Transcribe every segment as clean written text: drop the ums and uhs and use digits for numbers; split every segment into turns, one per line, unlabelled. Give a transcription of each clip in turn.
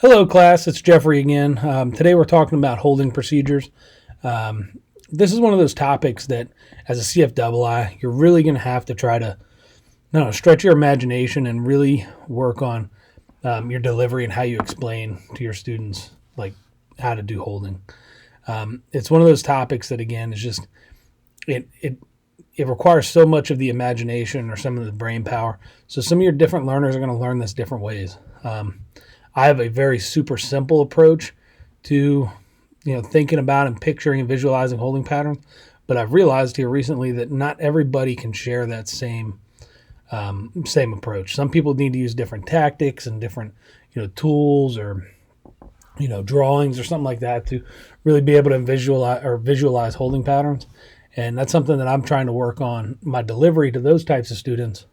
Hello, class. It's Jeffrey again. Today we're talking about holding procedures. This is one of those topics that, as a CFII, you're really going to have to try to stretch your imagination and really work on your delivery and how you explain to your students like how to do holding. It's one of those topics that, again, is just it requires so much of the imagination or some of the brain power. So some of your different learners are going to learn this different ways. I have a very super simple approach to, thinking about and picturing and visualizing holding patterns. But I've realized here recently that not everybody can share that same approach. Some people need to use different tactics and different, tools or, drawings or something like that to really be able to visualize holding patterns. And that's something that I'm trying to work on my delivery to those types of students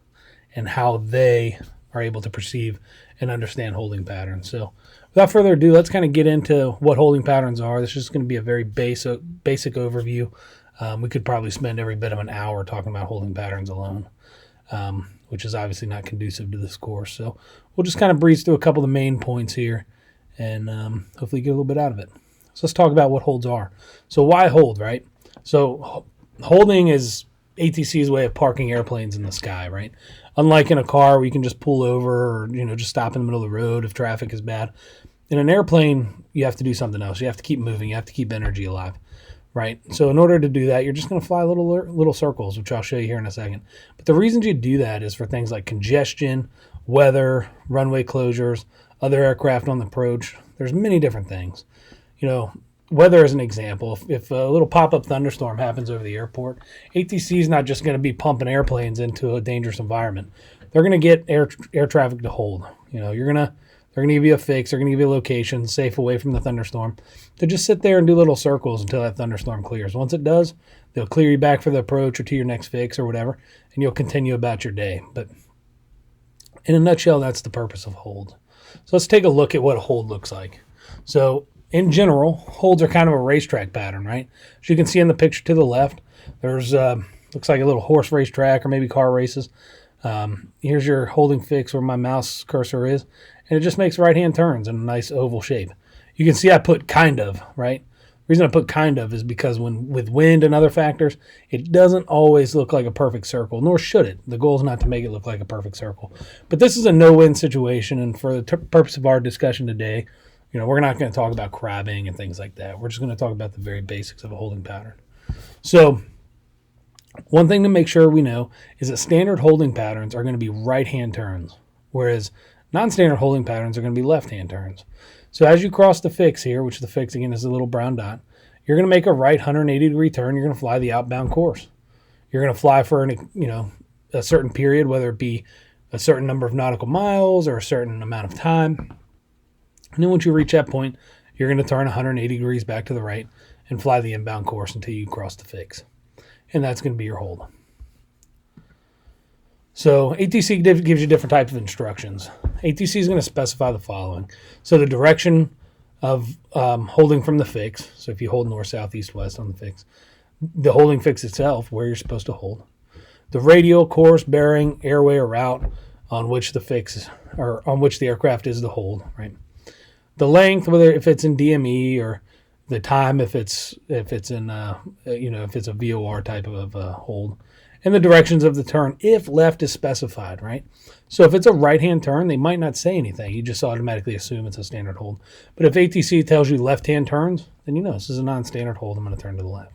and how they are able to perceive and understand holding patterns. So without further ado, let's kind of get into what holding patterns are. This is just going to be a very basic overview. We could probably spend every bit of an hour talking about holding patterns alone, which is obviously not conducive to this course. So we'll just kind of breeze through a couple of the main points here and hopefully get a little bit out of it. So let's talk about what holds are. So why hold, right? So holding is ATC's way of parking airplanes in the sky, right? Unlike in a car where you can just pull over or, just stop in the middle of the road if traffic is bad. In an airplane, you have to do something else. You have to keep moving. You have to keep energy alive, right? So in order to do that, you're just going to fly little circles, which I'll show you here in a second. But the reasons you do that is for things like congestion, weather, runway closures, other aircraft on the approach. There's many different things. Weather as an example, if a little pop-up thunderstorm happens over the airport, ATC is not just going to be pumping airplanes into a dangerous environment. They're going to get air traffic to hold. They're going to give you a fix. They're going to give you a location safe away from the thunderstorm to just sit there and do little circles until that thunderstorm clears. Once it does, they'll clear you back for the approach or to your next fix or whatever, and you'll continue about your day. But in a nutshell, that's the purpose of hold. So let's take a look at what a hold looks like. So in general, holds are kind of a racetrack pattern, right? As you can see in the picture to the left, there's looks like a little horse race track or maybe car races. Here's your holding fix where my mouse cursor is, and it just makes right-hand turns in a nice oval shape. You can see I put kind of, right? The reason I put kind of is because with wind and other factors, it doesn't always look like a perfect circle, nor should it. The goal is not to make it look like a perfect circle. But this is a no-win situation, and for the purpose of our discussion today, we're not going to talk about crabbing and things like that. We're just going to talk about the very basics of a holding pattern. So one thing to make sure we know is that standard holding patterns are going to be right-hand turns, whereas non-standard holding patterns are going to be left-hand turns. So as you cross the fix here, which the fix, again, is a little brown dot, you're going to make a right 180-degree turn. You're going to fly the outbound course. You're going to fly for a certain period, whether it be a certain number of nautical miles or a certain amount of time. And then once you reach that point, you're going to turn 180 degrees back to the right and fly the inbound course until you cross the fix. And that's going to be your hold. So ATC gives you different types of instructions. ATC is going to specify the following. So the direction of holding from the fix. So if you hold north, south, east, west on the fix. The holding fix itself, where you're supposed to hold. The radial, course, bearing, airway, or route on which the fix or on which the aircraft is to hold, right? The length, whether if it's in DME or the time, if it's in if it's a VOR type of hold, and the directions of the turn if left is specified, right? So if it's a right-hand turn, they might not say anything. You just automatically assume it's a standard hold. But if ATC tells you left-hand turns, then this is a non-standard hold. I'm going to turn to the left,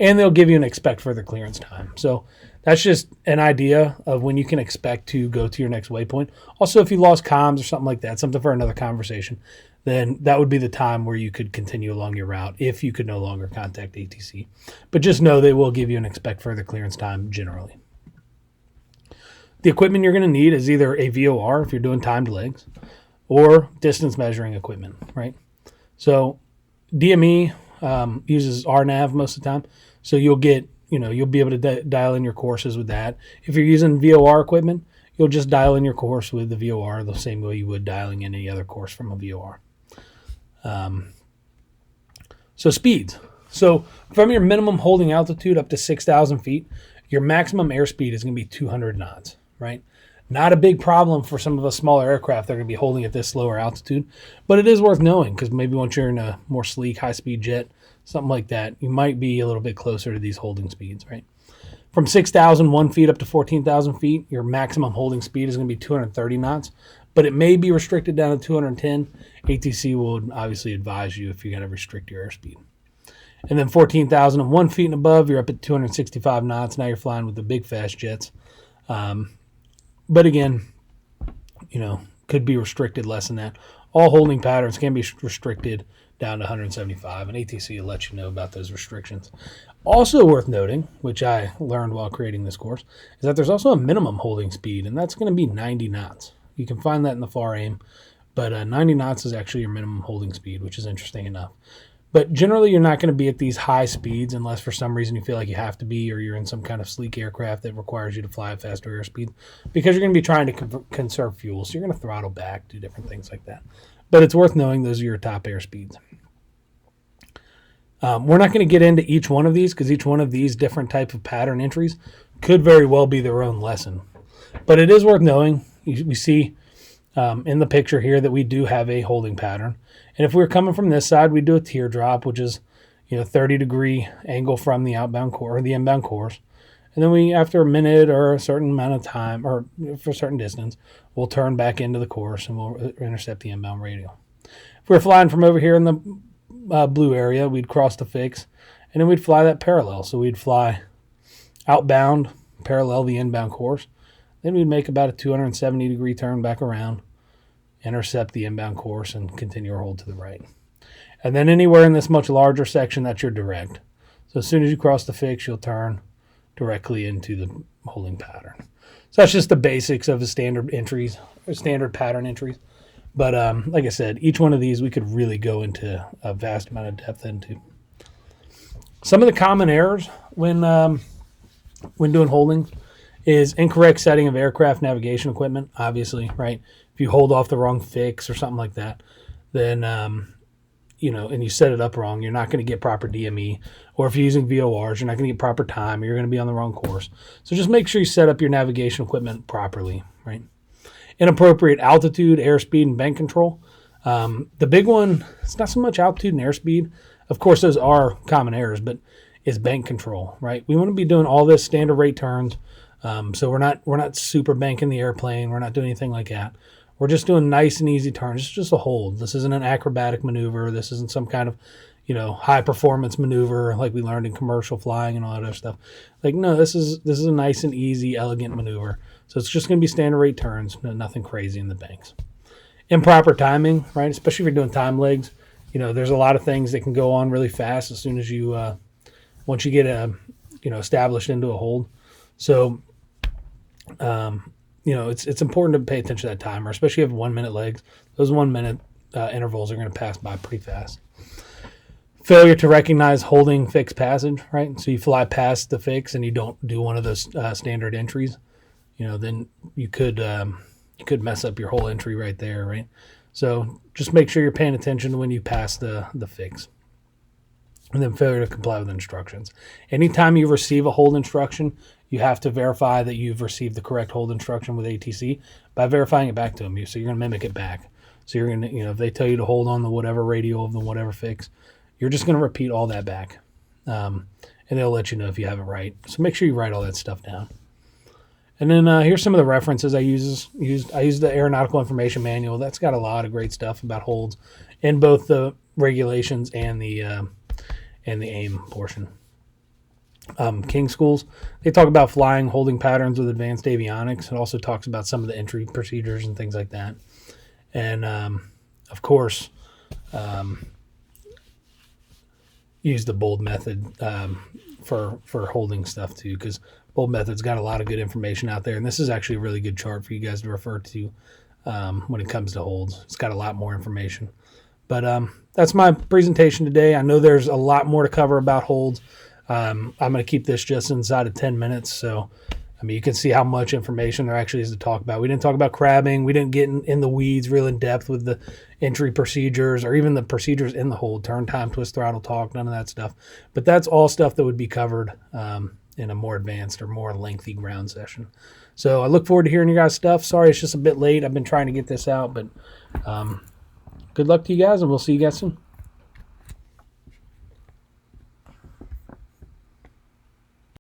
and they'll give you an expect further clearance time. So that's just an idea of when you can expect to go to your next waypoint. Also, if you lost comms or something like that, something for another conversation, then that would be the time where you could continue along your route if you could no longer contact ATC. But just know they will give you an expect further clearance time generally. The equipment you're going to need is either a VOR if you're doing timed legs or distance measuring equipment, right? So DME uses RNAV most of the time. So you'll be able to dial in your courses with that. If you're using VOR equipment, you'll just dial in your course with the VOR the same way you would dialing in any other course from a VOR. So speeds. So from your minimum holding altitude up to 6,000 feet, your maximum airspeed is going to be 200 knots, right? Not a big problem for some of us smaller aircraft that are going to be holding at this lower altitude, but it is worth knowing because maybe once you're in a more sleek, high-speed jet, something like that, you might be a little bit closer to these holding speeds, right? From 6,001 feet up to 14,000 feet, your maximum holding speed is going to be 230 knots, but it may be restricted down to 210. ATC will obviously advise you if you got to restrict your airspeed. And then 14,001 feet and above, you're up at 265 knots. Now you're flying with the big fast jets. But again, could be restricted less than that. All holding patterns can be restricted down to 175, and ATC will let you know about those restrictions. Also worth noting, which I learned while creating this course, is that there's also a minimum holding speed, and that's going to be 90 knots. You can find that in the FAR AIM, but 90 knots is actually your minimum holding speed, which is interesting enough. But generally, you're not going to be at these high speeds unless for some reason you feel like you have to be, or you're in some kind of sleek aircraft that requires you to fly at faster airspeed, because you're going to be trying to conserve fuel. So you're going to throttle back, do different things like that. But it's worth knowing those are your top airspeeds. We're not going to get into each one of these because each one of these different type of pattern entries could very well be their own lesson. But it is worth knowing. We see in the picture here that we do have a holding pattern. And if we were coming from this side, we'd do a teardrop, which is 30-degree angle from the outbound course or the inbound course. And then we, after a minute or a certain amount of time or for a certain distance, we'll turn back into the course and we'll intercept the inbound radial. If we're flying from over here in the blue area, we'd cross the fix, and then we'd fly that parallel. So we'd fly outbound, parallel the inbound course. Then we'd make about a 270-degree turn back around, intercept the inbound course, and continue our hold to the right. And then anywhere in this much larger section, that's your direct. So as soon as you cross the fix, you'll turn directly into the holding pattern. So that's just the basics of the standard entries, or standard pattern entries. But like I said, each one of these we could really go into a vast amount of depth into. Some of the common errors when doing holdings is incorrect setting of aircraft navigation equipment, obviously, right? If you hold off the wrong fix or something like that, then, and you set it up wrong, you're not going to get proper DME. Or if you're using VORs, you're not going to get proper time. You're going to be on the wrong course. So just make sure you set up your navigation equipment properly, right? Inappropriate altitude, airspeed, and bank control. The big one, it's not so much altitude and airspeed. Of course, those are common errors, but it's bank control, right? We want to be doing all this standard rate turns. So we're not super banking the airplane. We're not doing anything like that. We're just doing nice and easy turns. It's just a hold. This isn't an acrobatic maneuver. This isn't some kind of, high performance maneuver like we learned in commercial flying and all that other stuff. Like, no, this is a nice and easy, elegant maneuver. So it's just going to be standard rate turns, nothing crazy in the banks. Improper timing, right? Especially if you're doing time legs. There's a lot of things that can go on really fast as soon as you, once you get established into a hold. So, it's important to pay attention to that timer, especially if you have 1 minute legs. Those 1 minute intervals are going to pass by pretty fast. Failure to recognize holding fixed passage, right? So you fly past the fix and you don't do one of those standard entries, then you could mess up your whole entry right there, right? So just make sure you're paying attention when you pass the fix. And then failure to comply with instructions. Anytime you receive a hold instruction, you have to verify that you've received the correct hold instruction with ATC by verifying it back to them. So you're going to mimic it back. So you're going to, if they tell you to hold on the whatever radial of the whatever fix, you're just going to repeat all that back. And they'll let you know if you have it right. So make sure you write all that stuff down. And then here's some of the references I used. I used the Aeronautical Information Manual. That's got a lot of great stuff about holds in both the regulations and the AIM portion. King Schools, they talk about flying holding patterns with advanced avionics. It also talks about some of the entry procedures and things like that. And, of course, use the bold method for holding stuff too, because bold method's got a lot of good information out there. And this is actually a really good chart for you guys to refer to when it comes to holds. It's got a lot more information. But that's my presentation today. I know there's a lot more to cover about holds. I'm going to keep this just inside of 10 minutes. So, you can see how much information there actually is to talk about. We didn't talk about crabbing. We didn't get in the weeds real in depth with the entry procedures or even the procedures in the hold, turn time, twist throttle, talk, none of that stuff. But that's all stuff that would be covered in a more advanced or more lengthy ground session. So I look forward to hearing your guys' stuff. Sorry it's just a bit late. I've been trying to get this out, but good luck to you guys, and we'll see you guys soon.